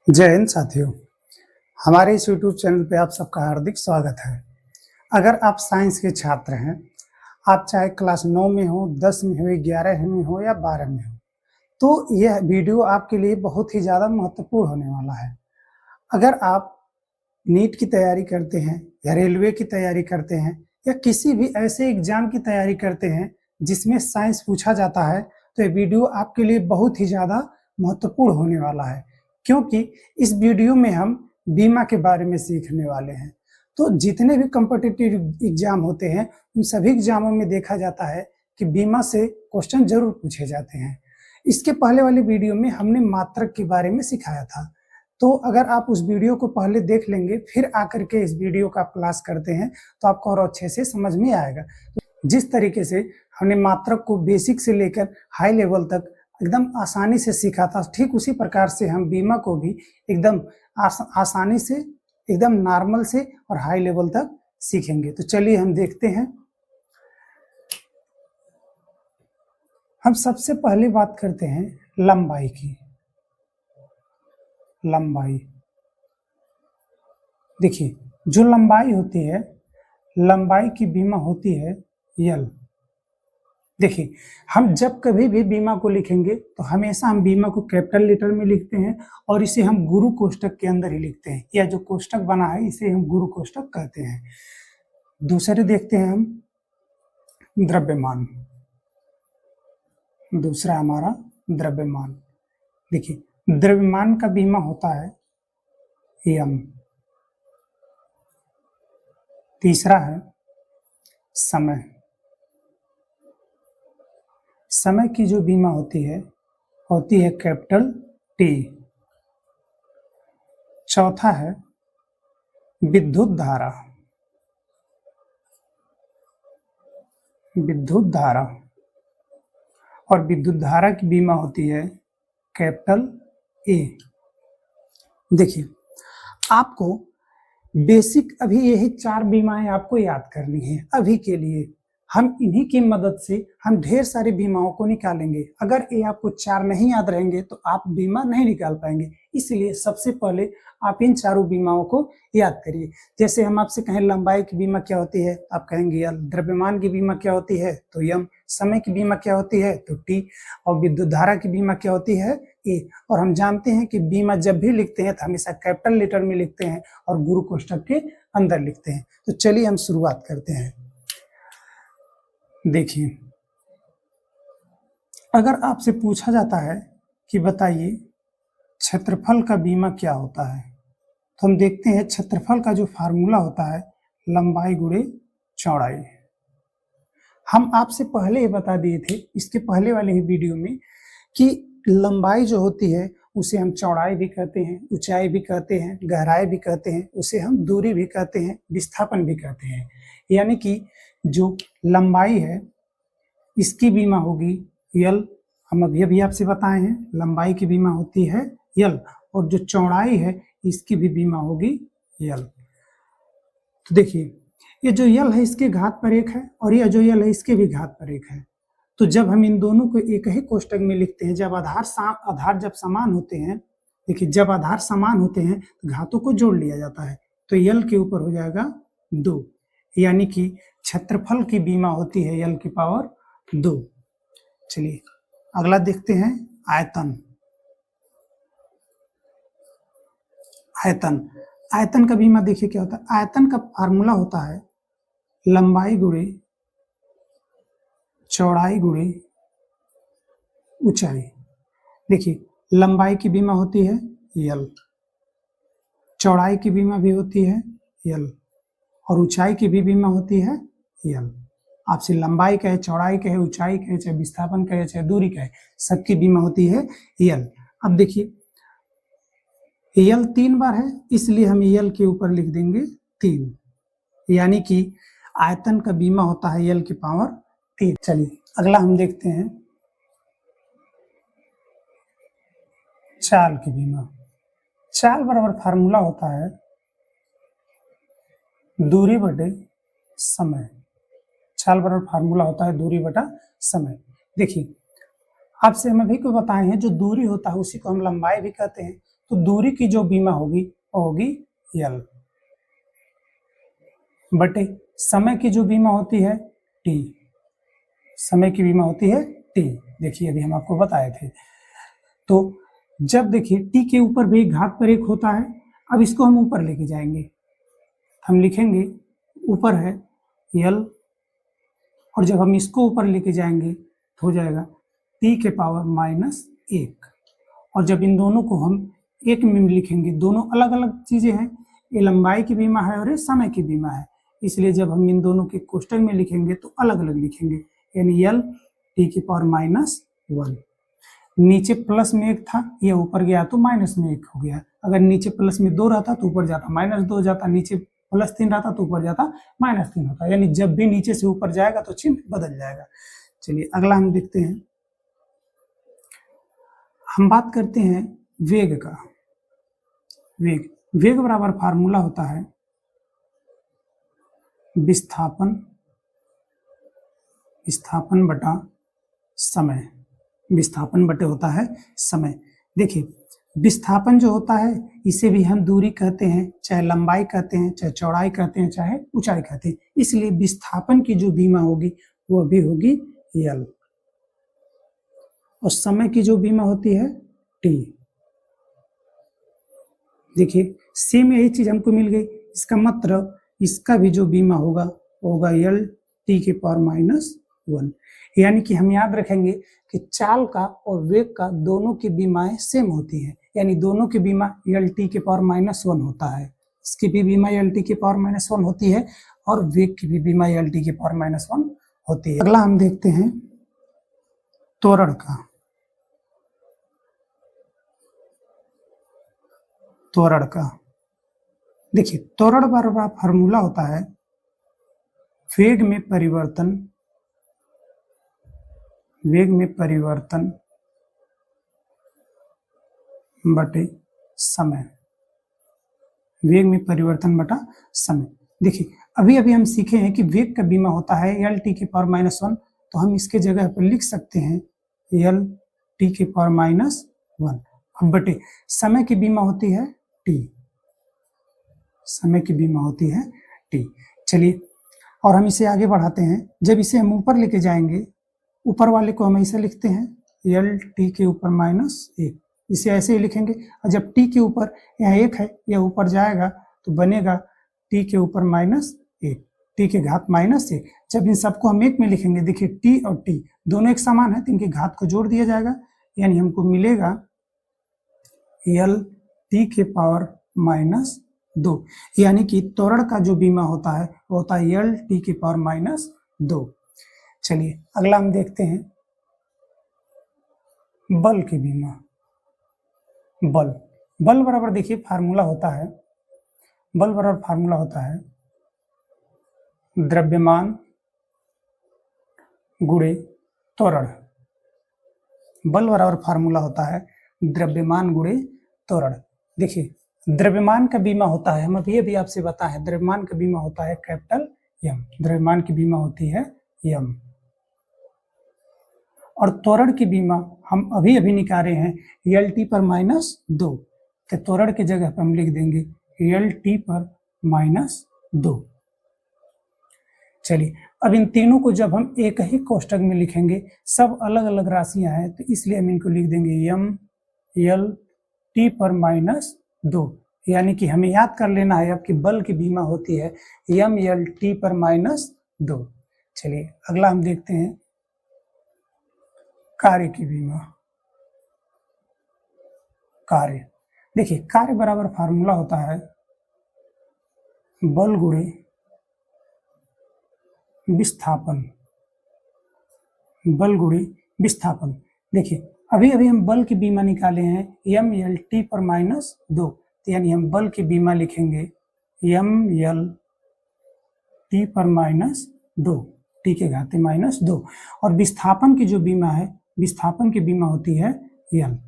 जय हिंद साथियों, हमारे इस यूट्यूब चैनल पे आप सबका हार्दिक स्वागत है। अगर आप साइंस के छात्र हैं, आप चाहे क्लास 9 में हो, 10 में हो, 11 में हो या 12 में हो, तो यह वीडियो आपके लिए बहुत ही ज़्यादा महत्वपूर्ण होने वाला है। अगर आप नीट की तैयारी करते हैं या रेलवे की तैयारी करते हैं या किसी भी ऐसे एग्जाम की तैयारी करते हैं जिसमें साइंस पूछा जाता है, तो ये वीडियो आपके लिए बहुत ही ज़्यादा महत्वपूर्ण होने वाला है, क्योंकि इस वीडियो में हम बीमा के बारे में सीखने वाले हैं। तो जितने भी कॉम्पिटिटिव एग्जाम होते हैं, उन सभी एग्जामों में देखा जाता है कि बीमा से क्वेश्चन जरूर पूछे जाते हैं। इसके पहले वाली वीडियो में हमने मात्रक के बारे में सिखाया था, तो अगर आप उस वीडियो को पहले देख लेंगे, फिर आकर के इस वीडियो का आप क्लास करते हैं, तो आपको और अच्छे से समझ में आएगा। तो जिस तरीके से हमने मात्रक को बेसिक से लेकर हाई लेवल तक एकदम आसानी से सीखा था, ठीक उसी प्रकार से हम बीमा को भी एकदम आसानी से, एकदम नॉर्मल से और हाई लेवल तक सीखेंगे। तो चलिए हम देखते हैं। हम सबसे पहले बात करते हैं लंबाई की। लंबाई देखिए, जो लंबाई होती है, लंबाई की बीमा होती है यल। देखिए, हम जब कभी भी बीमा को लिखेंगे तो हमेशा हम बीमा को कैपिटल लेटर में लिखते हैं और इसे हम गुरु कोष्ठक के अंदर ही लिखते हैं, या जो कोष्ठक बना है इसे हम गुरु कोष्ठक कहते हैं। दूसरे देखते हैं हम द्रव्यमान। दूसरा हमारा द्रव्यमान। देखिए, द्रव्यमान का बीमा होता है यम। तीसरा है समय। समय की जो बीमा होती है कैपिटल टी। चौथा है विद्युत धारा। विद्युत धारा और विद्युत धारा की बीमा होती है कैपिटल ए। देखिए, आपको बेसिक अभी यही 4 बीमाएं आपको याद करनी है। अभी के लिए हम इन्हीं की मदद से हम ढेर सारी बीमाओं को निकालेंगे। अगर ये आपको 4 नहीं याद रहेंगे तो आप बीमा नहीं निकाल पाएंगे। इसलिए सबसे पहले आप इन चारों बीमाओं को याद करिए। जैसे हम आपसे कहें लंबाई की बीमा क्या होती है, आप कहेंगे यल। द्रव्यमान की बीमा क्या होती है, तो यम। समय की बीमा क्या होती है, तो टी। और विद्युत धारा की बीमा क्या होती है, ए। और हम जानते हैं कि बीमा जब भी लिखते हैं तो हमेशा कैपिटल लेटर में लिखते हैं और गुरु कोष्ठक के अंदर लिखते हैं। तो चलिए हम शुरुआत करते हैं। देखिए, अगर आपसे पूछा जाता है कि बताइए क्षेत्रफल का बीमा क्या होता है, तो हम देखते हैं क्षेत्रफल का जो फार्मूला होता है लंबाई गुणे चौड़ाई। हम आपसे पहले ही बता दिए थे इसके पहले वाले ही वीडियो में कि लंबाई जो होती है उसे हम चौड़ाई भी कहते हैं, ऊंचाई भी कहते हैं, गहराई भी कहते हैं, उसे हम दूरी भी कहते हैं, विस्थापन भी कहते हैं। यानी कि जो लंबाई है इसकी बीमा होगी यल। हम अभी आपसे बताए हैं लंबाई की बीमा होती है यल, और जो चौड़ाई है इसकी भी बीमा होगी यल। तो देखिए, ये जो यल है इसके घात पर 1 है और यह जो यल है इसके भी घात पर 1 है। तो जब हम इन दोनों को एक ही कोष्ठक में लिखते हैं, जब आधार जब समान होते हैं, देखिए जब आधार समान होते हैं तो घातों को जोड़ लिया जाता है। तो यल के ऊपर हो जाएगा 2, यानी कि क्षेत्रफल की बीमा होती है यल की पावर 2। चलिए अगला देखते हैं आयतन। आयतन आयतन का बीमा देखिए क्या होता है। आयतन का फार्मूला होता है लंबाई गुणे चौड़ाई गुणे ऊंचाई। देखिए, लंबाई की बीमा होती है यल, चौड़ाई की बीमा भी होती है यल, और ऊंचाई की भी बीमा होती है यल। आपसे लंबाई कहे, चौड़ाई कहे, ऊंचाई कहे, चाहे विस्थापन कहे, चाहे दूरी कहे, सबकी बीमा होती है यल। अब देखिए, यल 3 बार है, इसलिए हम यल के ऊपर लिख देंगे 3, यानी कि आयतन का बीमा होता है यल की पावर 3। चलिए अगला हम देखते हैं चाल की बीमा। चाल बराबर फार्मूला होता है दूरी बटे समय। चाल बराबर फार्मूला होता है दूरी बटा समय। देखिए, आपसे हम अभी को बताए हैं जो दूरी होता है उसी को हम लंबाई भी कहते हैं। तो दूरी की जो बीमा होगी वो होगी यल, बटे समय की जो बीमा होती है टी। समय की बीमा होती है टी। देखिए अभी हम आपको बताए थे। तो जब देखिए टी के ऊपर भी घात पर एक होता है, अब इसको हम ऊपर लेके जाएंगे, हम लिखेंगे ऊपर है यल, और जब हम इसको ऊपर लेके जाएंगे तो हो जाएगा टी के पावर माइनस एक। और जब इन दोनों को हम एक में लिखेंगे, दोनों अलग अलग चीजें हैं, ये लंबाई की बीमा है और ये समय की बीमा है, इसलिए जब हम इन दोनों के कोष्टक में लिखेंगे तो अलग अलग लिखेंगे, यानी यल टी की पावर माइनस वन। नीचे प्लस में एक था, ये ऊपर गया तो माइनस में एक हो गया। अगर नीचे प्लस में दो रहता तो ऊपर जाता माइनस दो जाता, नीचे प्लस तीन रहता तो ऊपर जाता माइनस तीन होता, यानी जब भी नीचे से ऊपर जाएगा तो चिन्ह बदल जाएगा। चलिए अगला हम देखते हैं। हम बात करते हैं वेग का। वेग बराबर फार्मूला होता है विस्थापन बटा समय। विस्थापन बटे होता है समय। देखिए विस्थापन जो होता है इसे भी हम दूरी कहते हैं, चाहे लंबाई कहते हैं, चाहे चौड़ाई कहते हैं, चाहे ऊंचाई कहते हैं, इसलिए विस्थापन की जो बीमा होगी वो भी होगी यल, और समय की जो बीमा होती है टी। देखिए सेम यही चीज हमको मिल गई, इसका मतलब इसका भी जो बीमा होगा यल टी के पावर माइनस वन। यानी कि हम याद रखेंगे कि चाल का और वेग का दोनों की बीमाएं सेम होती है, यानी दोनों की बीमा यल टी के पावर माइनस वन होता है। इसकी भी बीमा यल टी के पावर माइनस वन होती है और वेग की भी बीमा यल टी के पावर माइनस वन होती है। अगला हम देखते हैं त्वरण का। देखिए त्वरण बराबर फार्मूला होता है वेग में परिवर्तन बटे समय। वेग में परिवर्तन बटा समय। देखिए अभी हम सीखे हैं कि वेग का बीमा होता है यल टी के पावर माइनस वन, तो हम इसके जगह पर लिख सकते हैं यल टी के पावर माइनस वन बटे समय की बीमा होती है टी। समय की बीमा होती है टी। चलिए और हम इसे आगे बढ़ाते हैं। जब इसे हम ऊपर लेके जाएंगे, ऊपर वाले को हम ऐसे लिखते हैं यल टी के ऊपर माइनस एक, इसे ऐसे ही लिखेंगे। और जब टी के ऊपर यहाँ एक है, यह ऊपर जाएगा तो बनेगा टी के ऊपर माइनस एक, टी के घात माइनस एक। जब इन सबको हम एक में लिखेंगे, देखिए टी और टी दोनों एक समान है तो इनके घात को जोड़ दिया जाएगा, यानी हमको मिलेगा यल टी के पावर माइनस दो। यानी कि त्वरण का जो बीमा होता है वो होता है यल टी के पावर माइनस दो। चलिए अगला हम देखते हैं बल की बीमा। बल बराबर देखिए फार्मूला होता है, बल बराबर फार्मूला होता है द्रव्यमान गुणे त्वरण। बल बराबर फार्मूला होता है द्रव्यमान गुणे त्वरण। देखिए द्रव्यमान का बीमा होता है, हम अभी आपसे बताएं, द्रव्यमान का बीमा होता है कैपिटल एम। द्रव्यमान की बीमा होती है एम, और त्वरण की बीमा हम अभी निकाले हैं यल टी पर माइनस दो, तो त्वरण की जगह पर हम लिख देंगे यल टी पर माइनस दो। चलिए अब इन तीनों को जब हम एक ही कोष्टक में लिखेंगे, सब अलग अलग राशियां हैं, तो इसलिए हम इनको लिख देंगे यम यल टी पर माइनस दो। यानी कि हमें याद कर लेना है अब कि बल की बीमा होती है यम यल टी पर माइनस दो। चलिए अगला हम देखते हैं कार्य की बीमा। कार्य देखिए कार्य बराबर फार्मूला होता है बल गुणे विस्थापन। बल गुणे विस्थापन। देखिए अभी हम बल की बीमा निकाले हैं यम यल टी पर माइनस दो, यानी हम बल की बीमा लिखेंगे यम यल टी पर माइनस दो, टी के घाते माइनस दो। और विस्थापन की जो बीमा है, विस्थापन की बीमा होती है यल।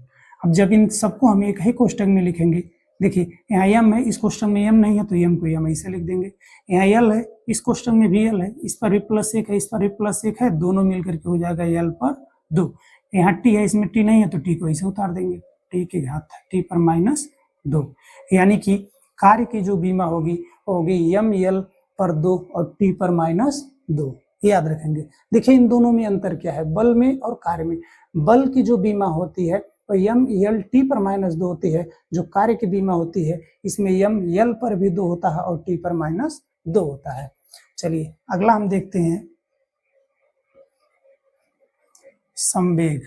अब जब इन सबको हम एक ही कोष्टक में लिखेंगे, देखिए यहाँ यम है, इस कोष्टक में यम नहीं है तो यम को यम ऐसे लिख देंगे। यहाँ यल है, इस कोष्टक में भी यल है, इस पर भी प्लस एक है, इस पर भी प्लस एक है, दोनों मिलकर के हो जाएगा यल पर दो। यहाँ टी है, इसमें टी नहीं है तो टी को ऐसे उतार देंगे, टी की घात टी पर माइनस 2, यानी कि कार्य की जो बीमा होगी यम यल पर 2 और टी पर माइनस 2, याद रखेंगे। देखिए इन दोनों में अंतर क्या है, बल में और कार्य में। बल की जो बीमा होती है वो यम यल टी पर माइनस 2 होती है, जो कार्य की बीमा होती है इसमें यम यल पर भी 2 होता है और टी पर माइनस 2 होता है। चलिए अगला हम देखते हैं संवेग।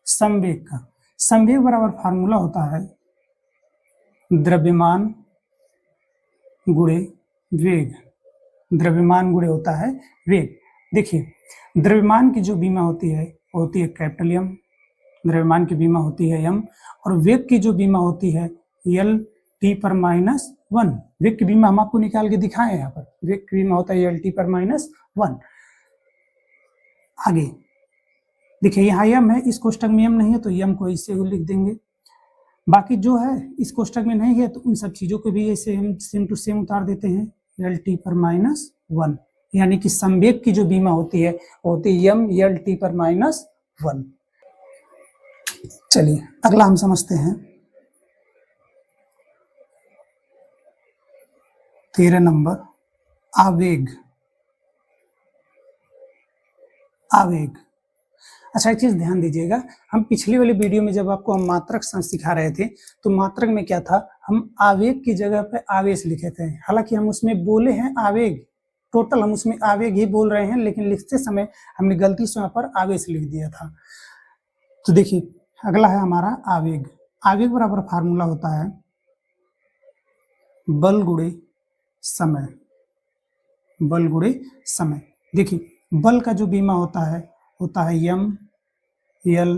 संवेग का संवेग बराबर फार्मूला होता है द्रव्यमान गुणे वेग। द्रव्यमान गुणे होता है वेग। देखिए द्रव्यमान की जो बीमा होती है वो होती है कैपिटल एम, द्रव्यमान की बीमा होती है एम, और वेग की जो बीमा होती है यल टी पर माइनस 1। वेग की बीमा हम आपको निकाल के दिखाए यहाँ पर, वेग की बीमा होता है यल टी पर माइनस 1। आगे देखिए यहाँ यम है, इस कोष्टक में यम नहीं है तो यम को इससे लिख देंगे। बाकी जो है इस कोष्टक में नहीं है तो उन सब चीजों को भी ऐसे हम सेम टू सेम उतार देते हैं, यल टी पर माइनस 1, यानी कि संवेग की जो बीमा होती है वो होती है यम यल टी पर माइनस 1। चलिए अगला हम समझते हैं 13 नंबर आवेग। आवेग, अच्छा एक चीज ध्यान दीजिएगा, हम पिछली वाली वीडियो में जब आपको हम मात्रक सिखा रहे थे तो मात्रक में क्या था, हम आवेग की जगह पे आवेश लिखे थे। हालांकि हम उसमें बोले हैं आवेग, टोटल हम उसमें आवेग ही बोल रहे हैं, लेकिन लिखते समय हमने गलती से वहां पर आवेश लिख दिया था। तो देखिए अगला है हमारा आवेग। आवेग बराबर फार्मूला होता है बल गुणे समय। बल गुणे समय। देखिए बल का जो बीमा होता है यम यल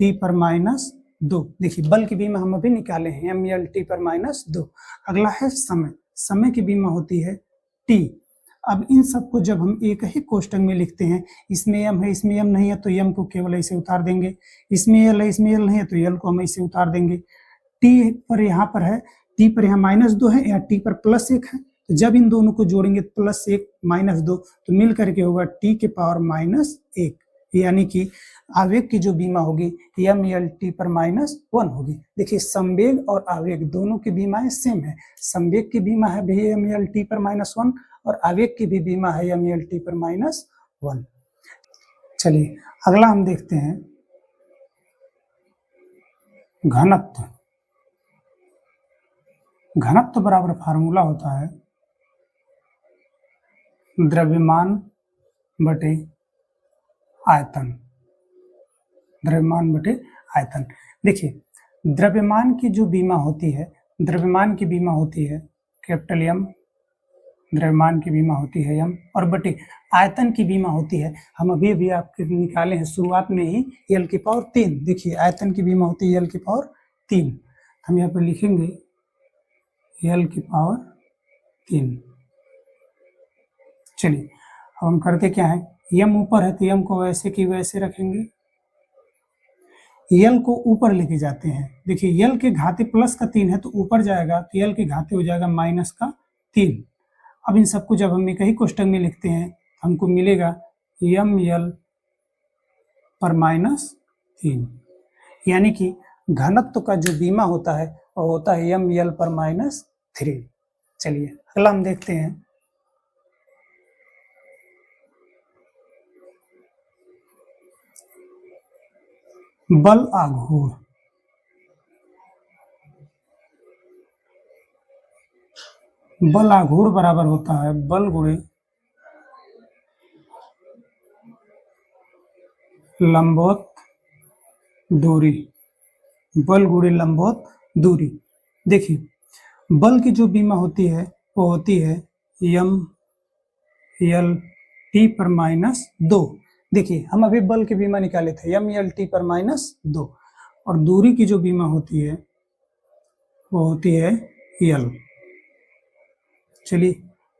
टी पर माइनस 2। देखिए बल की बीमा हम अभी निकाले हैं यम यल टी पर माइनस 2। अगला है समय। समय की बीमा होती है टी। अब इन सबको जब हम एक ही कोष्टक में लिखते हैं, इसमें यम है इसमें यम नहीं है तो यम को केवल ऐसे उतार देंगे, इसमें यल है इसमें यल नहीं है तो यल को हम ऐसे उतार देंगे। टी पर यहाँ पर है, टी पर यहाँ माइनस 2 है, यहाँ टी पर प्लस 1 है, तो जब इन दोनों को जोड़ेंगे प्लस 1 माइनस 2 तो मिल करके होगा टी के पावर माइनस 1, यानी कि आवेग की जो बीमा होगी यम यल टी पर माइनस 1 होगी। देखिए संवेग और आवेग दोनों की बीमाएं सेम है। संवेग की बीमा है भी यम यल टी पर माइनस 1 और आवेग की भी बीमा है यम यल टी पर माइनस 1। चलिए अगला हम देखते हैं घनत्व। घनत्व बराबर फार्मूला होता है द्रव्यमान बटे आयतन। द्रव्यमान बटे आयतन। देखिए द्रव्यमान की जो बीमा होती है, द्रव्यमान की बीमा होती है कैपिटल एम, द्रव्यमान की बीमा होती है एम, और बटे आयतन की बीमा होती है, हम अभी आपके निकाले हैं शुरुआत में ही, यल की पावर 3। देखिए आयतन की बीमा होती है यल की पावर 3, हम यहाँ पर लिखेंगे यल की पावर 3। चलिए अब हम करते क्या है, यम ऊपर है तो यम को वैसे की वैसे रखेंगे, यल को ऊपर लेके जाते हैं। देखिए यल के घाते प्लस का 3 है तो ऊपर जाएगा तो यल के घाते हो जाएगा माइनस का 3। अब इन सबको जब हम एक ही कोष्टक में लिखते हैं हमको मिलेगा यम यल पर माइनस 3, यानी कि घनत्व का जो बीमा होता है वो होता है यम यल पर माइनस 3। चलिए अगला हम देखते हैं बल आघूर। बल आघूर बराबर होता है बल गुणे लंबवत दूरी। बल गुणे लंबवत दूरी। देखिए बल की जो बीमा होती है वो होती है यम यल टी पर माइनस 2। देखिए हम अभी बल की बीमा निकाले थे यम यल टी पर माइनस 2, और दूरी की जो बीमा होती है वो होती है यल। चलिए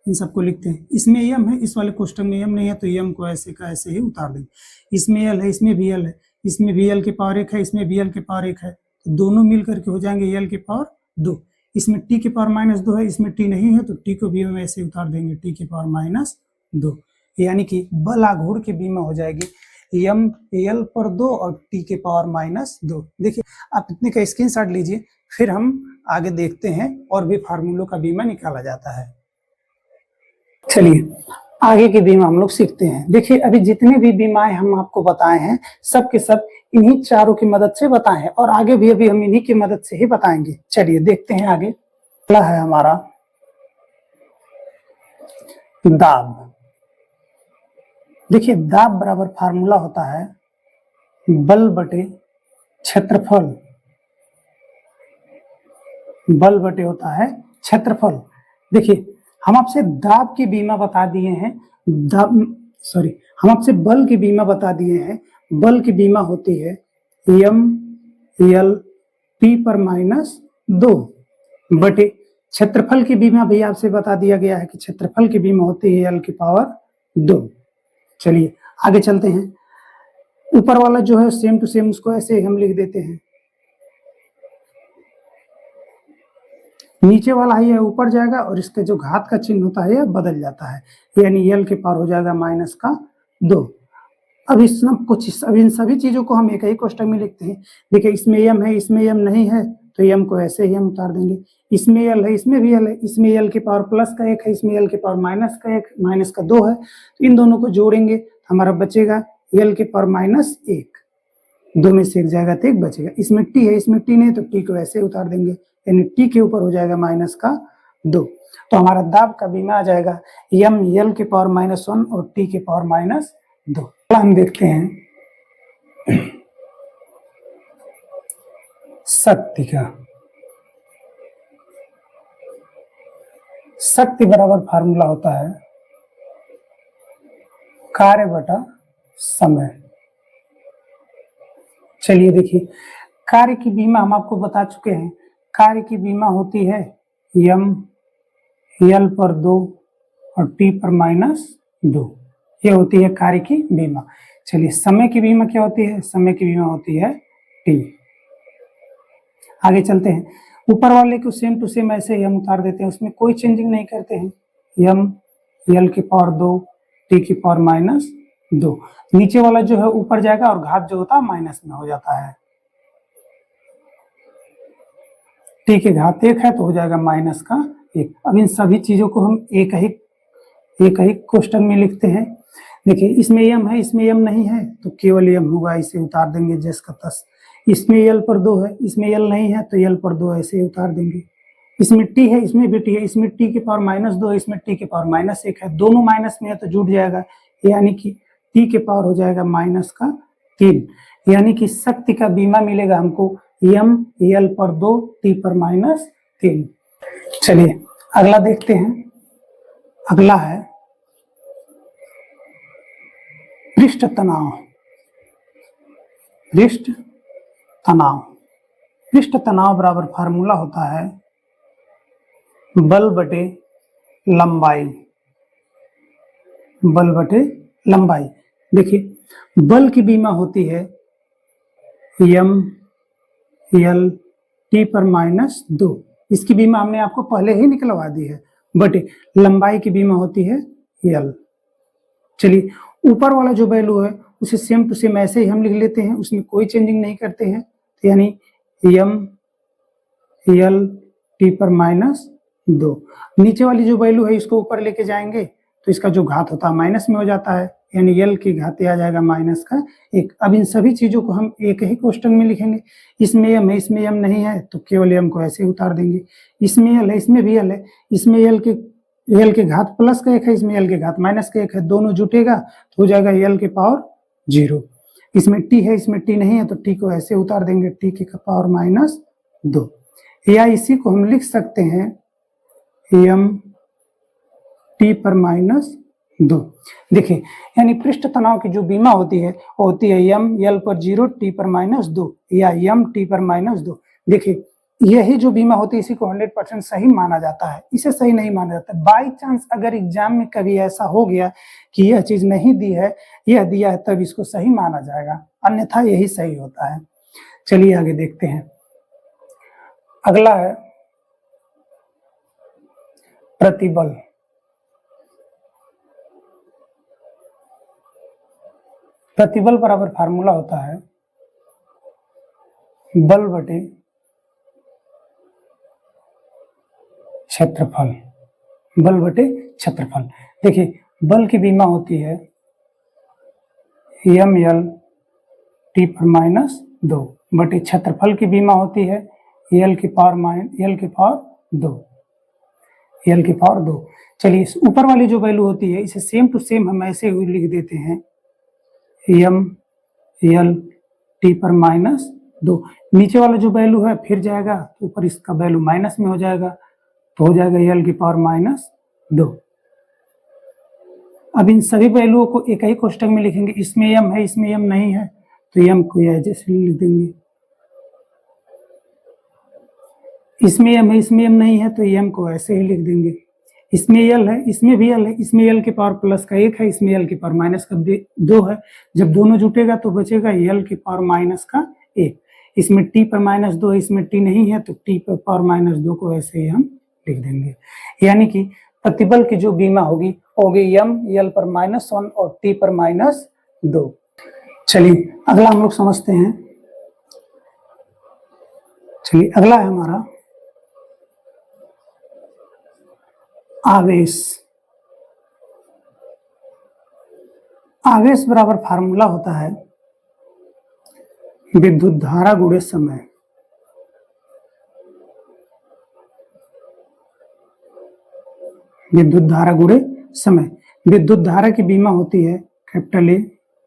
इन सबको लिखते हैं, इसमें यम है, इस वाले कोष्टक में यम नहीं है तो यम को ऐसे का ऐसे ही उतार देंगे। इसमें यल है इसमें भी यल है, इसमें भी यल के पावर 1 है इसमें भी यल के पावर 1 है, तो दोनों मिल करके हो जाएंगे यल के पावर 2। इसमें टी के पावर माइनस 2 है, इसमें टी नहीं है तो टी को भी हम ऐसे उतार देंगे टी के पावर माइनस 2, यानी कि बल आघूर्ण की बीमा हो जाएगी यम एल पर 2 और टी के पावर -2। देखिए आप इतने का स्क्रीनशॉट लीजिए, फिर हम आगे देखते हैं और भी फार्मूलों का बीमा निकाला जाता है। चलिए आगे की बीमा हम लोग सीखते हैं। देखिए अभी जितने भी बीमाएं हम आपको बताए हैं सब के सब इन्हीं चारों की मदद से बताए हैं और आगे भी अभी हम इन्हीं की मदद से ही बताएंगे। चलिए देखते हैं आगे। अगला है हमारा दाब। देखिए दाब बराबर फार्मूला होता है बल बटे क्षेत्रफल। बल बटे होता है क्षेत्रफल। देखिए हम आपसे दाब की बीमा बता दिए हैं, हम आपसे बल की बीमा बता दिए हैं। बल की बीमा होती है यम एल पी पर -2 बटे क्षेत्रफल की बीमा भी आपसे बता दिया गया है कि क्षेत्रफल की बीमा होती है एल की पावर 2। चलिए आगे चलते हैं। ऊपर वाला जो है सेम टू सेम उसको ऐसे हम लिख देते हैं, नीचे वाला ही है ऊपर जाएगा और इसके जो घात का चिन्ह होता है यह बदल जाता है, यानी एल के पावर हो जाएगा -2। अब इन सभी चीजों को हम एक ही कोष्टक में लिखते हैं। देखिए इसमें यम है, इसमें यम नहीं है, तो यम को ऐसे ही हम उतार देंगे। इसमें एल है, इसमें भी एल है, इसमें एल के पावर +1 है, इसमें एल के पावर -1 -2 है, तो इन दोनों को जोड़ेंगे हमारा बचेगा एल के पावर -1। 2 में से 1 जाएगा तो 1 बचेगा। इसमें टी है, इसमें टी नहीं, तो टी को ऐसे उतार देंगे, यानी टी के ऊपर हो जाएगा -2। तो हमारा दाब का बीमा आ जाएगा यम एल के पावर -1 और टी के पावर -2। हम देखते हैं शक्ति का। शक्ति बराबर फार्मूला होता है कार्य बटा समय। चलिए देखिए कार्य की बीमा हम आपको बता चुके हैं। कार्य की बीमा होती है यम एल पर 2 और टी पर -2, ये होती है कार्य की बीमा। चलिए समय की बीमा क्या होती है? समय की बीमा होती है टी। आगे चलते हैं। ऊपर वाले को सेम टू सेम ऐसे ही हम उतार देते हैं, उसमें कोई चेंजिंग नहीं करते हैं। यम एल की पावर 2 टी की पावर -2। नीचे वाला जो है ऊपर जाएगा और घात जो होता है माइनस में हो जाता है। टी के घात 1 है तो हो जाएगा -1। अब इन सभी चीजों को हम एक ही क्वेश्चन में लिखते हैं। देखिए इसमें यम है, इसमें यम नहीं है, तो केवल यम होगा, इसे उतार देंगे जस का तस। इसमें यल पर 2 है, इसमें यल नहीं है, तो यल पर 2 ऐसे उतार देंगे। इसमें टी है, इसमें भी टी है, इसमें टी के पावर -2 है, इसमें टी के पावर -1 है, दोनों माइनस में है तो जुट जाएगा, यानी कि टी के पावर हो जाएगा -3। यानी कि शक्ति का बीमा मिलेगा हमको यम यल पर 2 टी पर -3। चलिए अगला देखते हैं। अगला है पृष्ठ तनाव। पृष्ठ तनाव। पृष्ठ तनाव बराबर फार्मूला होता है बल बटे लंबाई। बल बटे लंबाई। देखिए बल की बीमा होती है यम एल टी पर -2, इसकी बीमा हमने आपको पहले ही निकलवा दी है, बटे लंबाई की बीमा होती है यल। चलिए ऊपर वाला जो वैल्यू है उसे सेम टू सेम ऐसे ही हम लिख लेते हैं, उसमें कोई चेंजिंग नहीं करते हैं, तो यानी यम एल टी पर -2। नीचे वाली जो वैल्यू है इसको ऊपर लेके जाएंगे तो इसका जो घात होता है माइनस में हो जाता है, यानी यल की घात आ जाएगा -1। अब इन सभी चीजों को हम एक ही क्वेश्चन में लिखेंगे। इसमें यम है, इसमें यम नहीं है, तो केवल यम को ऐसे ही उतार देंगे। इसमें यल है, इसमें भी यल है, इसमें यल के घात +1 है, इसमें यल के घात -1 है, दोनों जुटेगा तो हो जाएगा यल के पावर 0। इसमें टी है, इसमें टी नहीं है, तो टी को ऐसे उतार देंगे, टी के पावर -2। या इसी को हम लिख सकते हैं यम टी पर -2। देखिए यानी पृष्ठ तनाव की जो बीमा होती है वो होती है यम यल पर 0 टी पर -2 या यम टी पर -2। देखिए यही जो बीमा होती है इसी को 100% सही माना जाता है, इसे सही नहीं माना जाता। बाई चांस अगर एग्जाम में कभी ऐसा हो गया कि यह चीज नहीं दी है, यह दिया है, तब इसको सही माना जाएगा, अन्यथा यही सही होता है। चलिए आगे देखते हैं। अगला है प्रतिबल। प्रतिबल बराबर फार्मूला होता है बल बटे क्षेत्रफल। बल बटे क्षेत्रफल। देखिए बल की बीमा होती है ml t पर माइनस 2 बटे क्षेत्रफल की बीमा होती है l की पावर 2। चलिए इस ऊपर वाली जो वैल्यू होती है इसे सेम टू सेम हम ऐसे ही लिख देते हैं ml t पर माइनस 2। नीचे वाला जो वैल्यू है फिर जाएगा तो ऊपर इसका वैल्यू माइनस में हो जाएगा तो हो जाएगा l की पावर माइनस 2। अब इन सभी वैल्यूओं को एक ही कोष्टक में लिखेंगे। इसमें m है इसमें m नहीं है तो m को जैसे लिख देंगे। इसमें m है इसमें m नहीं है तो m को ऐसे ही लिख देंगे। इसमें l है इसमें भी l है, इसमें l की पावर प्लस का 1 है इसमें l की पावर माइनस का 2 है। जब दोनों जुटेगा तो बचेगा l की पावर माइनस का 1। इसमें t पर माइनस 2 है इसमें t नहीं है तो t पर पावर माइनस 2 को ऐसे ही हम लिख देंगे। यानी कि प्रतिबल की जो बीमा होगी m l पर -1 और t पर -2। चलिए अगला हम लोग समझते हैं। चलिए अगला है हमारा आवेश। आवेश बराबर फार्मूला होता है विद्युत धारा गुणे समय। विद्युत धारा गुणे समय। विद्युत धारा की बीमा होती है कैपिटल ए।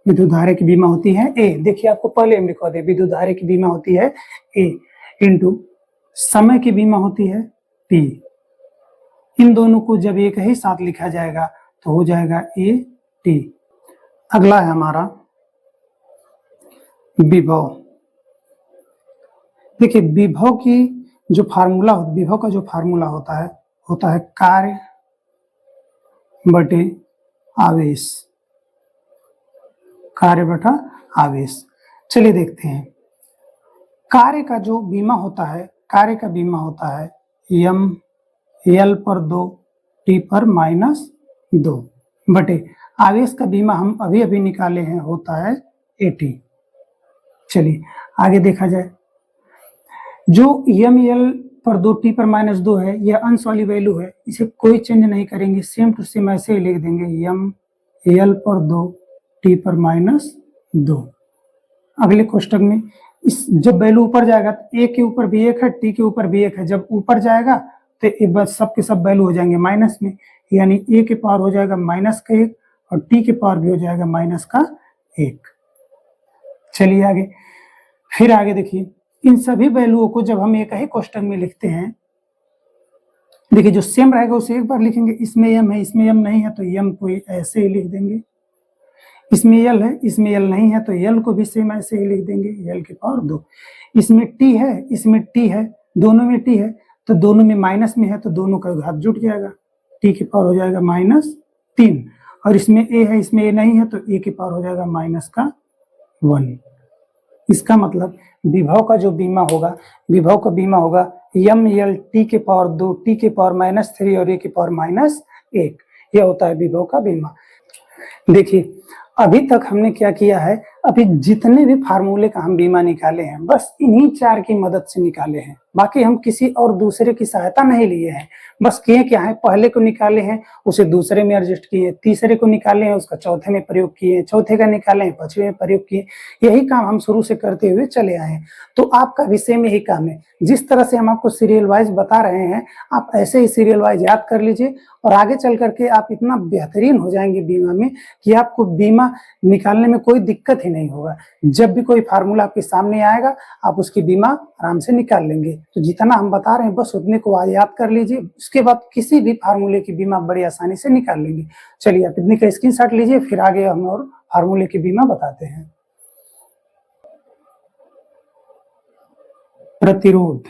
विद्युत धारा की बीमा होती है ए। देखिए आपको पहले हम लिखवा दे, विद्युत धारा की बीमा होती है ए इंटू समय की बीमा होती है टी। इन दोनों को जब एक ही साथ लिखा जाएगा तो हो जाएगा ए टी। अगला है हमारा विभव। देखिए विभव की जो फार्मूला, विभव का जो फार्मूला होता है कार्य बटे आवेश। कार्य बटा आवेश। चलिए देखते हैं। कार्य का जो बीमा होता है, कार्य का बीमा होता है m l पर 2 t पर -2 बटे आवेश का बीमा हम अभी अभी निकाले हैं होता है at। चलिए आगे देखा जाए। जो m l पर 2 t पर -2 है यह अंश वाली वैल्यू है, इसे कोई चेंज नहीं करेंगे, सेम टू सेम ऐसे ही लिख देंगे m l पर 2 t पर -2। अगले कोष्टक में इस जब वैल्यू ऊपर जाएगा a के ऊपर भी 1 है t के ऊपर भी 1 है, जब ऊपर जाएगा तो एक बार सब के सब वैल्यू हो जाएंगे माइनस में, यानी a के पावर हो जाएगा -1 और t के पावर भी हो जाएगा -1। चलिए आगे, फिर आगे देखिए इन सभी वैल्यूओं को जब हम एक ही कोष्टक में लिखते हैं, देखिए जो सेम रहेगा उसे एक बार लिखेंगे। इसमें m है इसमें m नहीं है तो m को ऐसे ही लिख देंगे। इसमें l है इसमें l नहीं है तो l को भी सेम ऐसे ही लिख देंगे, l की पावर 2। इसमें t है इसमें t है, दोनों में t है तो दोनों में माइनस में है तो दोनों का घात जुट जाएगा, t की पावर हो जाएगा -3। और इसमें a है इसमें a नहीं है तो a की पावर हो जाएगा -1। इसका मतलब विभव का जो बीमा होगा, विभव का बीमा होगा m l t के पावर 2 t के पावर -3 और a के पावर -1। यह होता है विभव का बीमा। देखिए अभी तक हमने क्या किया है, अभी जितने भी फार्मूले का हम बीमा निकाले हैं बस इन्हीं 4 की मदद से निकाले हैं, बाकी हम किसी और दूसरे की सहायता नहीं लिए हैं। बस किए क्या है, पहले को निकाले हैं उसे दूसरे में एडजस्ट किए, तीसरे को निकाले हैं उसका चौथे में प्रयोग किए, चौथे का निकाले हैं पांचवें में प्रयोग किए। यही काम हम शुरू से करते हुए चले आए हैं। तो आपका विषय में यही काम है, जिस तरह से हम आपको सीरियल वाइज बता रहे हैं आप ऐसे ही सीरियल वाइज याद कर लीजिए और आगे चल करके आप इतना बेहतरीन हो जाएंगे बीमा में कि आपको बीमा निकालने में कोई दिक्कत ही नहीं होगा। जब भी कोई फार्मूला आपके सामने आएगा आप उसकी बीमा आराम से निकाल लेंगे। तो जितना हम बता रहे हैं बस उतने को आज याद कर लीजिए, उसके बाद किसी भी फार्मूले की बीमा बड़ी आसानी से निकाल लेंगे। चलिए आप इतने का स्क्रीनशॉट लीजिए, फिर आगे हम और फार्मूले की बीमा बताते हैं। प्रतिरोध।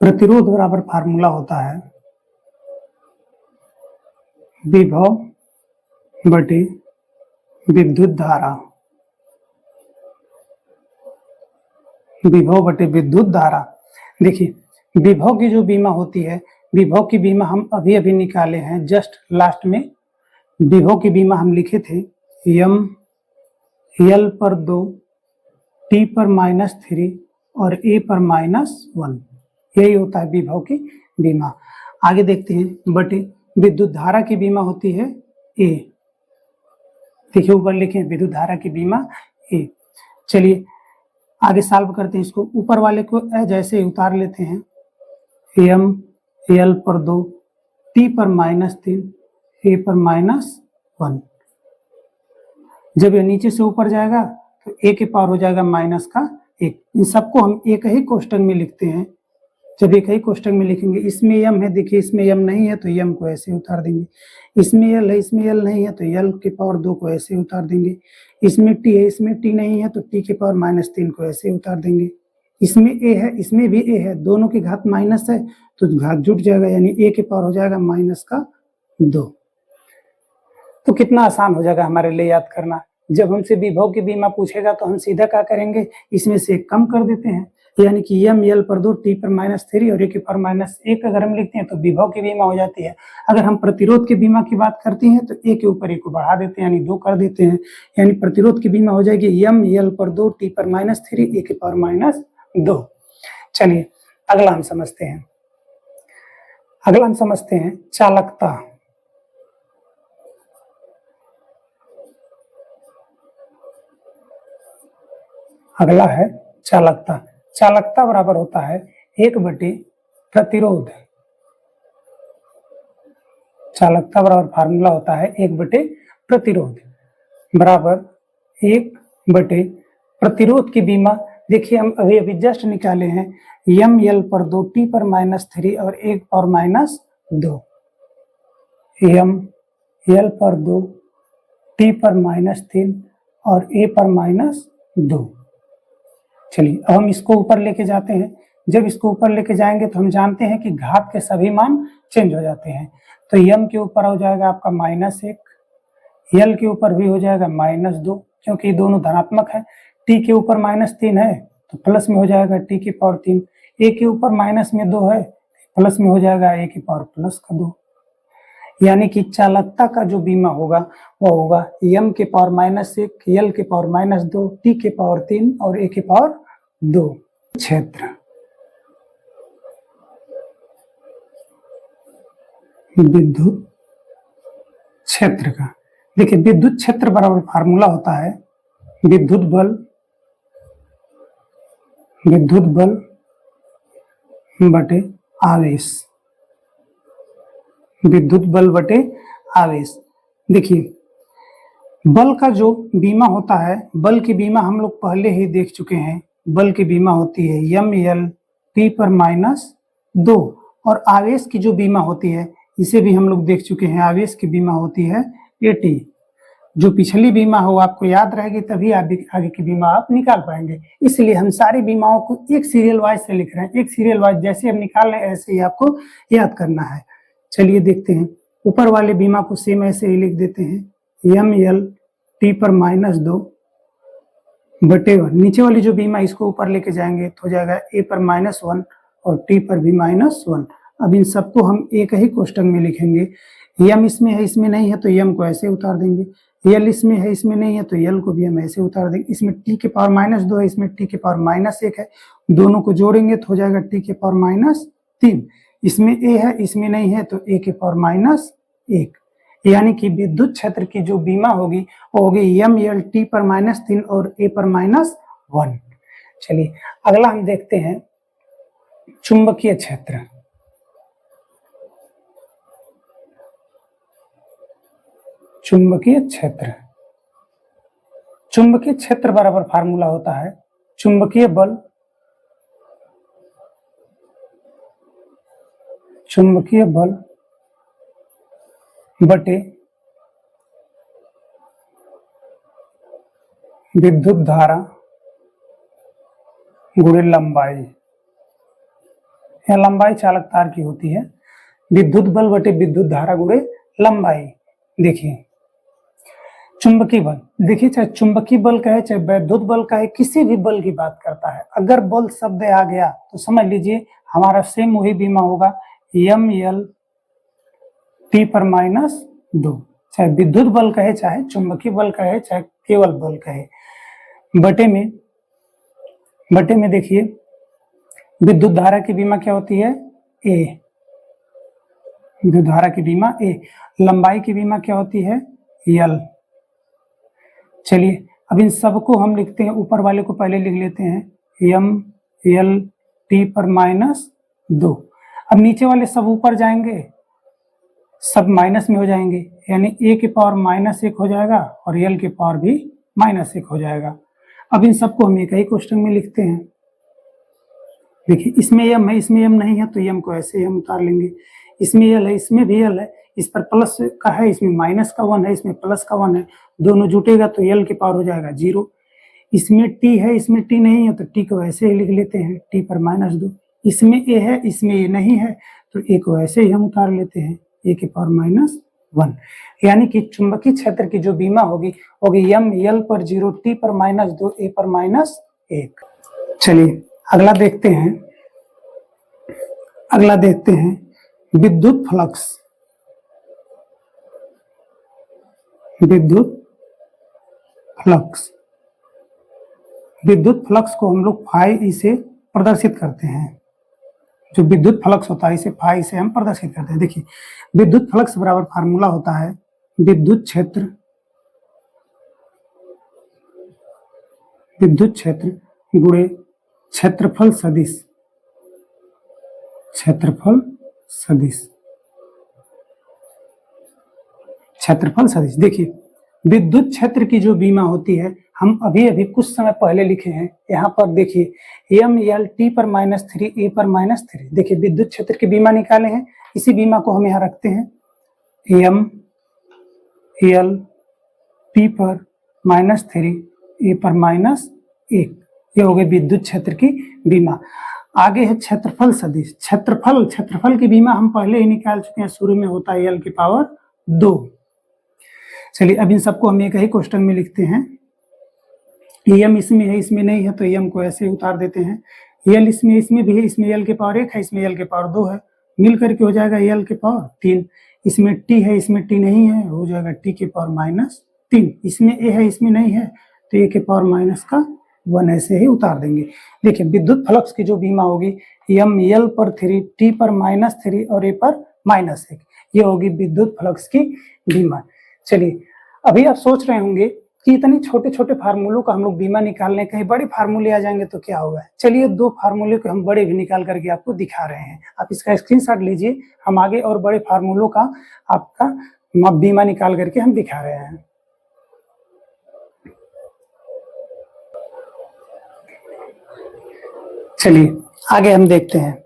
प्रतिरोध बराबर फार्मूला होता है विभव बटे विद्युत धारा। विभव बटे विद्युत धारा। देखिए विभव की जो बीमा होती है विभव की बीमा हम अभी अभी निकाले हैं, जस्ट लास्ट में विभव की बीमा हम लिखे थे यम एल पर 2, टी पर -3 और ए पर -1, यही होता है विभव की बीमा। आगे देखते हैं बटे विद्युत धारा की बीमा होती है ए, देखिए ऊपर लिखे विद्युत धारा की बीमा ए। चलिए आगे सॉल्व करते हैं इसको, ऊपर वाले को जैसे ही उतार लेते हैं, एम एल पर 2, टी पर -3, ए पर -1। जब ये नीचे से ऊपर जाएगा तो ए के पावर हो जाएगा -1। इन सबको हम एक ही कोष्टक में लिखते हैं। जब एक ही कोष्टक में लिखेंगे, इसमें यम है, देखिए इसमें यम नहीं है तो यम को ऐसे उतार देंगे, इसमें यल है, इसमें यल नहीं है तो यल के पावर 2 को ऐसे उतार देंगे, इसमें टी है, इसमें टी नहीं है तो टी के पावर -3 को ऐसे उतार देंगे, इसमें ए है, इसमें भी ए है, दोनों की घात माइनस है तो घात जुट जाएगा, यानी ए के पावर हो जाएगा -2। तो कितना आसान हो जाएगा हमारे लिए याद करना। जब हमसे विभव की बीमा पूछेगा तो हम सीधा क्या करेंगे, इसमें से कम कर देते हैं, यानी कि यम एल पर 2, टी पर -3 और ए के पावर -1 अगर हम लिखते हैं तो विभव की बीमा हो जाती है। अगर हम प्रतिरोध की बीमा की बात करते हैं तो ए के ऊपर ए को बढ़ा देते हैं, यानी 2 कर देते हैं, यानी प्रतिरोध की बीमा हो जाएगी यम एल पर 2, टी पर -3, ए के पावर -2। चलिए अगला हम समझते हैं, चालकता। अगला है चालकता। चालकता बराबर होता है 1 / प्रतिरोध। चालकता बराबर फार्मूला होता है 1 / प्रतिरोध बराबर 1 / प्रतिरोध की बीमा। देखिए हम अभी अभी जस्ट निकाले हैं, यम एल पर 2, टी पर -3 और 1 पर -2, यम एल पर 2, टी पर -3 और ए पर -2। चलिए अब हम इसको ऊपर लेके जाते हैं। जब इसको ऊपर लेके जाएंगे तो हम जानते हैं कि घात के सभी मान चेंज हो जाते हैं। तो यम के ऊपर हो जाएगा आपका -1, यल के ऊपर भी हो जाएगा -2 क्योंकि ये दोनों धनात्मक है। टी के ऊपर -3 है तो प्लस में हो जाएगा टी की पावर 3, ए के ऊपर -2 है प्लस में हो जाएगा ए की पावर +2। यानी कि चालकता का जो बीमा होगा वो होगा यम के पावर -1, यल के पावर -2, टी के पावर 3 और ए के पावर 2। क्षेत्र, विद्युत क्षेत्र का देखिए, विद्युत क्षेत्र बराबर फार्मूला होता है विद्युत बल बटे आवेश। विद्युत बल बटे आवेश। देखिए बल का जो बीमा होता है, बल की बीमा हम लोग पहले ही देख चुके हैं। बल की बीमा होती है यम एल टी पर -2 और आवेश की जो बीमा होती है इसे भी हम लोग देख चुके हैं। आवेश की बीमा होती है एटी। जो पिछली बीमा हो आपको याद रहेगी तभी आगे की बीमा आप निकाल पाएंगे। इसलिए हम सारी बीमाओं को एक सीरियल वाइज से लिख रहे हैं। एक सीरियल वाइज जैसे हम निकाल रहे हैं ऐसे ही आपको याद करना है। चलिए देखते हैं, ऊपर वाले बीमा को सेम ऐसे ही लिख देते हैं यम एल टी पर -2 बटे 1। नीचे वाली जो बीमा इसको ऊपर लेके जाएंगे तो हो जाएगा ए पर -1 और टी पर भी -1। अब इन सबको हम एक ही कोष्टक में लिखेंगे। यम इसमें है, इसमें नहीं है तो यम को ऐसे उतार देंगे। यल इसमें है, इसमें नहीं है तो यल को भी हम ऐसे उतार देंगे। इसमें टी के पावर -2 है, इसमें टी के पावर -1 है, दोनों को जोड़ेंगे तो हो जाएगा टी के पावर -3। इसमें ए है, इसमें नहीं है तो ए के पावर -1। यानी कि विद्युत क्षेत्र की जो बीमा होगी वो होगी यम एल टी पर -3 और ए पर -1। चलिए अगला हम देखते हैं चुंबकीय क्षेत्र। चुंबकीय क्षेत्र, चुंबकीय क्षेत्र बराबर फार्मूला होता है चुंबकीय बल बटे विद्युत धारा गुणे लंबाई। यह लंबाई चालक तार की होती है। विद्युत बल बटे विद्युत धारा गुणे लंबाई। देखिए चुंबकीय बल, देखिए चाहे चुंबकीय बल का है चाहे वैद्युत बल का है, किसी भी बल की बात करता है, अगर बल शब्द आ गया तो समझ लीजिए हमारा सेम वही बीमा होगा यम यल टी पर माइनस 2, चाहे विद्युत बल कहे, चाहे चुंबकीय बल कहे, चाहे केवल बल कहे, बटे में देखिए विद्युत धारा की विमा क्या होती है, ए, विद्युत धारा की विमा ए, लंबाई की विमा क्या होती है, यल। चलिए अब इन सबको हम लिखते हैं, ऊपर वाले को पहले लिख लेते हैं, यम यल टी पर माइनस 2। अब नीचे वाले सब ऊपर जाएंगे, सब माइनस में हो जाएंगे, यानी ए के पावर -1 हो जाएगा और यल के पावर भी -1 हो जाएगा। अब इन सबको हम एक ही क्वेश्चन में लिखते हैं। देखिए इसमें यम है, इसमें यम नहीं है, तो यम को ऐसे ही हम उतार लेंगे। इसमें यल है, इसमें भी यल है, इस पर प्लस का है, इसमें माइनस का 1 है, इसमें प्लस का 1 है, दोनों जुटेगा तो यल के पावर हो जाएगा 0। इसमें टी है, इसमें टी नहीं है, तो टी को ऐसे ही लिख लेते हैं, टी पर -2। इसमें ए है, इसमें ए नहीं है, तो ए को ऐसे ही हम उतार लेते हैं, ए के पावर -1। यानी कि चुंबकीय क्षेत्र की जो बीमा होगी यम यल पर 0, टी पर -2, ए पर -1। चलिए अगला देखते हैं विद्युत फ्लक्स। विद्युत फ्लक्स को हम लोग फाई से प्रदर्शित करते हैं। जो विद्युत फ्लक्स होता है इसे फाई से हम प्रदर्शित करते हैं। देखिए विद्युत फ्लक्स बराबर फार्मूला होता है विद्युत क्षेत्र गुणे क्षेत्रफल सदिश। देखिए विद्युत क्षेत्र की जो बीमा होती है, हम अभी कुछ समय पहले लिखे हैं, यहाँ पर देखिए यम यल टी पर -3, ए पर -3। देखिए विद्युत क्षेत्र की बीमा निकाले हैं, इसी बीमा को हम यहाँ रखते हैं, यम यल टी पर -3, ए पर -1। ये हो गई विद्युत क्षेत्र की बीमा। आगे है क्षेत्रफल सदिश। क्षेत्रफल की बीमा हम पहले ही निकाल चुके हैं, शुरू में होता है यल की पावर 2। चलिए अब इन सबको हम एक ही क्वेश्चन में लिखते हैं। यम इसमें है, इसमें नहीं है, तो यम को ऐसे उतार देते हैं। यल इसमें भी है, इसमें यल के पावर 1 है, इसमें यल के पावर 2 है, मिल करके हो जाएगा यल के पावर 3। इसमें टी है, इसमें टी नहीं है, हो जाएगा टी के पावर -3। इसमें ए है, इसमें नहीं है, तो ए के पावर -1 ऐसे ही उतार देंगे। देखिए विद्युत फ्लक्स की जो बीमा होगी यम यल पर 3, टी पर -3 और ए पर -1, ये होगी विद्युत फ्लक्स की बीमा। चलिए अभी आप सोच रहे होंगे कि इतने छोटे छोटे फार्मूलों का हम लोग बीमा निकालने, कहीं बड़े फार्मूले आ जाएंगे तो क्या होगा। चलिए 2 फार्मूले को हम बड़े भी निकाल करके आपको दिखा रहे हैं, आप इसका स्क्रीनशॉट लीजिए। हम आगे और बड़े फार्मूलों का आपका बीमा निकाल करके हम दिखा रहे हैं। चलिए आगे हम देखते हैं।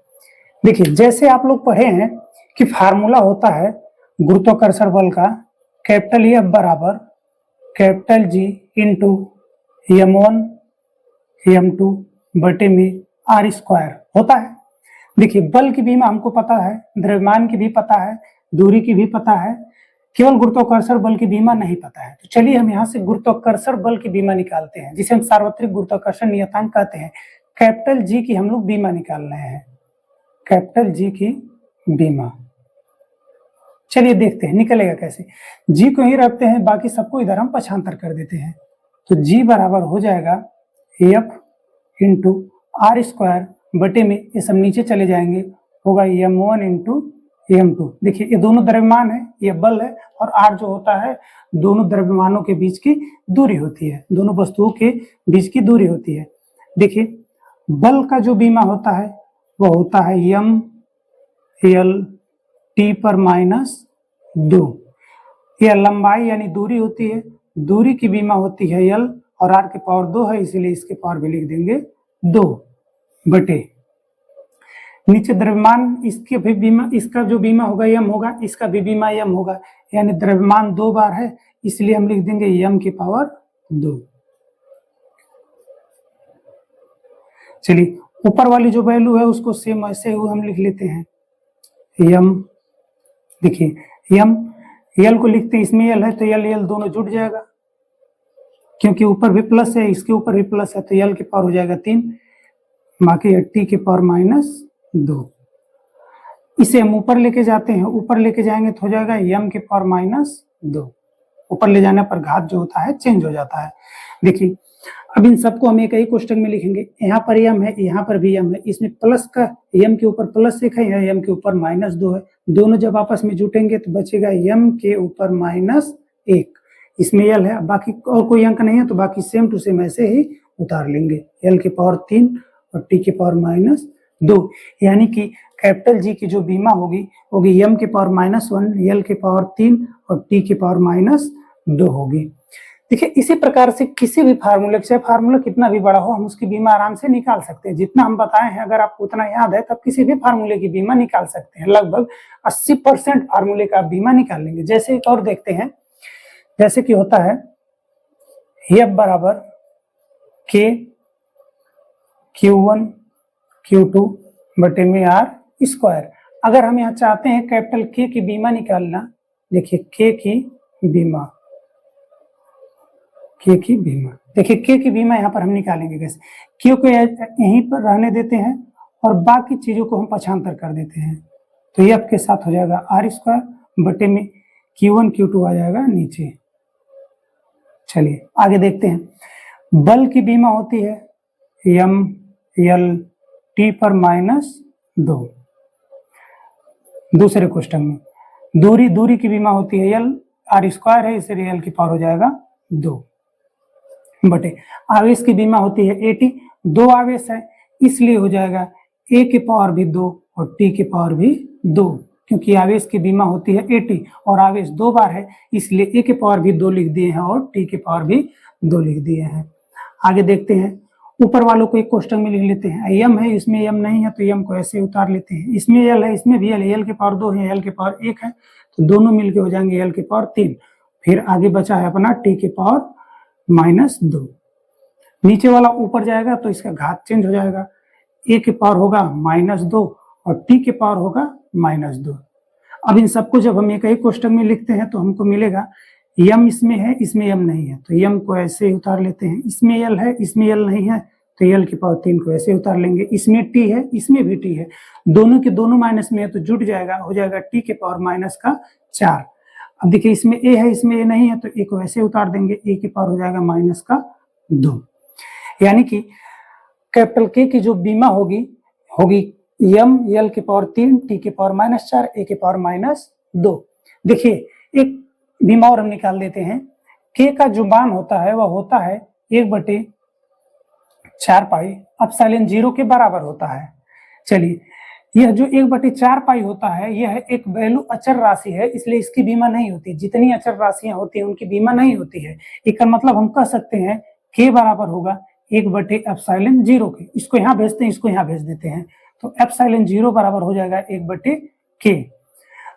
देखिए जैसे आप लोग पढ़े हैं कि फार्मूला होता है गुरुत्वाकर्षण बल का, कैपिटल एफ बराबर capital G into m1 m2 बटे में r² होता है। देखिए बल की बीमा हमको पता है, द्रव्यमान की भी पता है, दूरी की भी पता है, केवल गुरुत्वाकर्षण बल की बीमा नहीं पता है। तो चलिए हम यहाँ से गुरुत्वाकर्षण बल की बीमा निकालते हैं, जिसे हम सार्वत्रिक गुरुत्वाकर्षण नियतांक कहते हैं। कैपिटल जी की हम लोग बीमा निकाल रहे हैं, कैपिटल जी की बीमा। चलिए देखते हैं निकलेगा कैसे। जी को ही रखते हैं, बाकी सबको इधर हम पक्षांतर कर देते हैं। तो जी बराबर हो जाएगा एफ इंटू r² बटे में, ये सब नीचे चले जाएंगे, होगा m1 इंटू m2। देखिए ये दोनों द्रव्यमान है, ये बल है, और r जो होता है दोनों द्रव्यमानों के बीच की दूरी होती है, दोनों वस्तुओं के बीच की दूरी होती है। देखिए बल का जो बीमा होता है वो होता है यम यल टी पर -2। यह लंबाई यानी दूरी होती है, दूरी की बीमा होती है यल, और r के पावर 2 है, इसीलिए इसके पावर भी लिख देंगे 2 बटे नीचे द्रव्यमान, इसके भी बीमा, इसका जो बीमा होगा यम होगा, इसका भी बीमा यम होगा, यानी द्रव्यमान 2 बार है, इसलिए हम लिख देंगे यम की पावर 2। चलिए ऊपर वाली जो वैल्यू है उसको सेम ऐसे ही हम लिख लेते हैं, यम। देखिए यम यल को लिखते हैं, इसमें यल है तो यल दोनों जुट जाएगा, क्योंकि ऊपर भी प्लस है, इसके ऊपर भी प्लस है, तो यल के पावर हो जाएगा 3, बाकी टी के पावर -2। इसे हम ऊपर लेके जाते हैं, ऊपर लेके जाएंगे तो हो जाएगा m के पावर -2। ऊपर ले जाने पर घात जो होता है चेंज हो जाता है। देखिए अब इन सबको हम एक ही कोष्टक में लिखेंगे, यहाँ पर m है, यहाँ पर भी m है, इसमें प्लस का m के ऊपर +1 है, यहाँ m के ऊपर -2 है, दोनों जब आपस में जुटेंगे तो बचेगा m के ऊपर -1। इसमें l है, बाकी और कोई अंक नहीं है तो बाकी सेम टू सेम ऐसे ही उतार लेंगे, l के पावर 3 और t के पावर -2, यानी कि कैपिटल G की जो बीमा होगी m के पावर -1, l के पावर 3 और t के पावर -2 होगी। देखिए इसी प्रकार से किसी भी फार्मूले, चाहे फार्मूला कितना भी बड़ा हो, हम उसकी बीमा आराम से निकाल सकते हैं। जितना हम बताए हैं अगर आपको उतना याद है तब किसी भी फार्मूले की बीमा निकाल सकते हैं। लगभग 80% फार्मूले का बीमा निकाल लेंगे। जैसे एक और देखते हैं, जैसे कि होता है F बराबर K Q1 Q2 बटे में R स्क्वायर। अगर हम यहाँ चाहते हैं कैपिटल K की बीमा निकालना, देखिए K की बीमा, K की बीमा, देखिए K की बीमा यहाँ पर हम निकालेंगे कैसे, Q को यहीं पर रहने देते हैं और बाकी चीजों को हम पक्षांतर कर देते हैं, तो ये आपके साथ हो जाएगा R स्क्वायर बटे में Q1 Q2 आ जाएगा नीचे। चलिए आगे देखते हैं, बल की बीमा होती है M L T पर -2। दूसरे क्वेश्चन में दूरी की बीमा होती है L, R स्क्वायर है इसलिए L की पावर हो जाएगा 2 बटे, आवेश की बीमा होती है AT, 2 आवेश है इसलिए हो जाएगा A की पावर भी 2 और T की पावर भी 2, क्योंकि आवेश की बीमा होती है AT और आवेश 2 बार है इसलिए A की पावर भी 2 लिख दिए हैं और T की पावर भी 2 लिख दिए हैं। आगे देखते हैं, ऊपर वालों को एक क्वेश्चन में लिख लेते हैं, m है इसमें m नहीं है तो m को ऐसे उतार लेते हैं, इसमें l है इसमें भी l है, l के पावर 2 है, l के पावर 1 है तो दोनों मिलके हो जाएंगे l के पावर 3। फिर आगे बचा है अपना t के पावर -2, नीचे वाला ऊपर जाएगा तो इसका घात चेंज हो जाएगा, a के पावर होगा -2 और t के पावर होगा -2। अब इन सबको जब हम एक ही कोष्टक में लिखते हैं तो हमको मिलेगा m इसमें है इसमें m नहीं है तो m को ऐसे उतार लेते हैं, इसमें l है इसमें l नहीं है तो l की पावर 3 को ऐसे उतार लेंगे, इसमें t है इसमें भी t है, दोनों के दोनों माइनस में है तो जुट जाएगा, हो जाएगा t के पावर -4। अब देखिए इसमें a है इसमें a नहीं है तो a को ऐसे उतार देंगे, a की पावर हो जाएगा -2, यानी कि कैपिटल K की जो बीमा होगी m l के पावर 3, t के पावर -4, a के पावर -2। देखिए एक बीमा और हम निकाल देते हैं, K का जो मान होता है वह होता है 1/4 पाई एप्सिलॉन 0 के बराबर होता है। चलिए यह जो 1/4 पाई होता है यह एक वैल्यू अचर राशि है इसलिए इसकी बीमा नहीं होती, जितनी अचर राशियां होती हैं उनकी बीमा नहीं होती है। इसका मतलब हम कह सकते हैं K बराबर होगा 1/एप्सिलॉन 0 के, इसको यहाँ भेजते हैं इसको यहाँ भेज देते हैं तो एप्सिलॉन 0 बराबर हो जाएगा 1/K।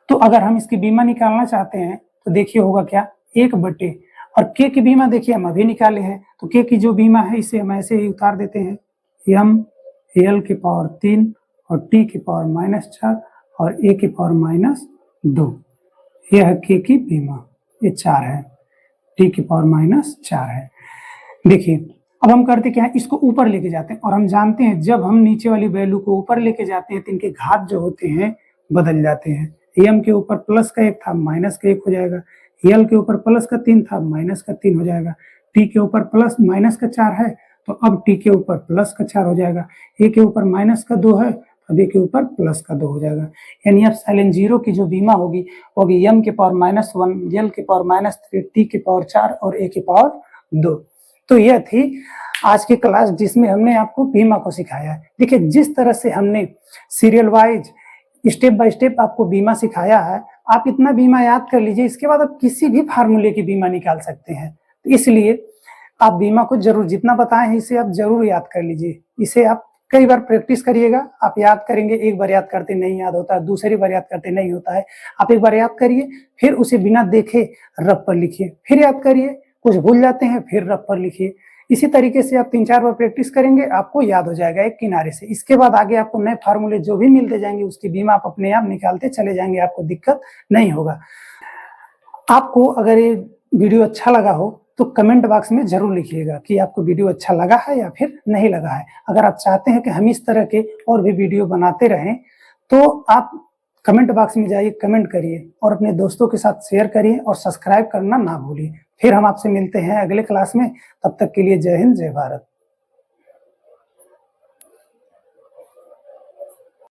तो अगर हम इसकी बीमा निकालना चाहते हैं तो देखिए होगा क्या 1/, और K की बीमा देखिए हम अभी निकाले हैं तो K की जो बीमा है इसे हम ऐसे ही उतार देते हैं, m l के पावर 3 और t के पावर -4 और a के पावर -2, यह है K की बीमा, ये 4 है, t के पावर -4 है। देखिए अब हम करते क्या है, इसको ऊपर लेके जाते हैं और हम जानते हैं जब हम नीचे वाली वैल्यू को ऊपर लेके जाते हैं तो इनके घात जो होते हैं बदल जाते हैं, m के ऊपर प्लस का 1 था माइनस का 1 हो जाएगा, l के ऊपर प्लस का 3 था माइनस का 3 हो जाएगा, t के ऊपर प्लस माइनस का 4 है तो अब t के ऊपर प्लस का 4 हो जाएगा, a के ऊपर माइनस का 2 है अब a के ऊपर प्लस का 2 हो जाएगा, यानी एप्सिलॉन 0 की जो बीमा होगी m के पावर -1, l के पावर -3, t के पावर 4 और a के पावर 2। तो यह थी आज की क्लास जिसमें हमने आपको बीमा को सिखाया है। देखिए जिस तरह से हमने serial wise step by step आपको बीमा सिखाया है, आप इतना बीमा याद कर लीजिए, इसके बाद आप किसी भी फार्मूले की बीमा निकाल सकते हैं। तो इसलिए आप बीमा को जरूर, जितना बताए हैं इसे आप जरूर याद कर लीजिए, इसे आप कई बार प्रैक्टिस करिएगा, आप याद करेंगे, एक बार याद करते नहीं याद होता है, दूसरी बार याद करते नहीं होता है, आप एक बार याद करिए फिर उसे बिना देखे रफ पर लिखिए, फिर याद करिए, कुछ भूल जाते हैं फिर रफ पर लिखिए। इसी तरीके से आप 3-4 बार प्रैक्टिस करेंगे आपको याद हो जाएगा एक किनारे से। इसके बाद आगे आपको नए फार्मूले जो भी मिलते जाएंगे उसकी बीमा आप अपने आप निकालते चले जाएंगे, आपको दिक्कत नहीं होगा। आपको अगर ये वीडियो अच्छा लगा हो तो कमेंट बॉक्स में जरूर लिखिएगा कि आपको वीडियो अच्छा लगा है या फिर नहीं लगा है। अगर आप चाहते हैं कि हम इस तरह के और भी वीडियो बनाते रहें तो आप कमेंट बॉक्स में जाइए, कमेंट करिए और अपने दोस्तों के साथ शेयर करिए और सब्सक्राइब करना ना भूलिए। फिर हम आपसे मिलते हैं अगले क्लास में। तब तक के लिए जय हिंद, जय भारत।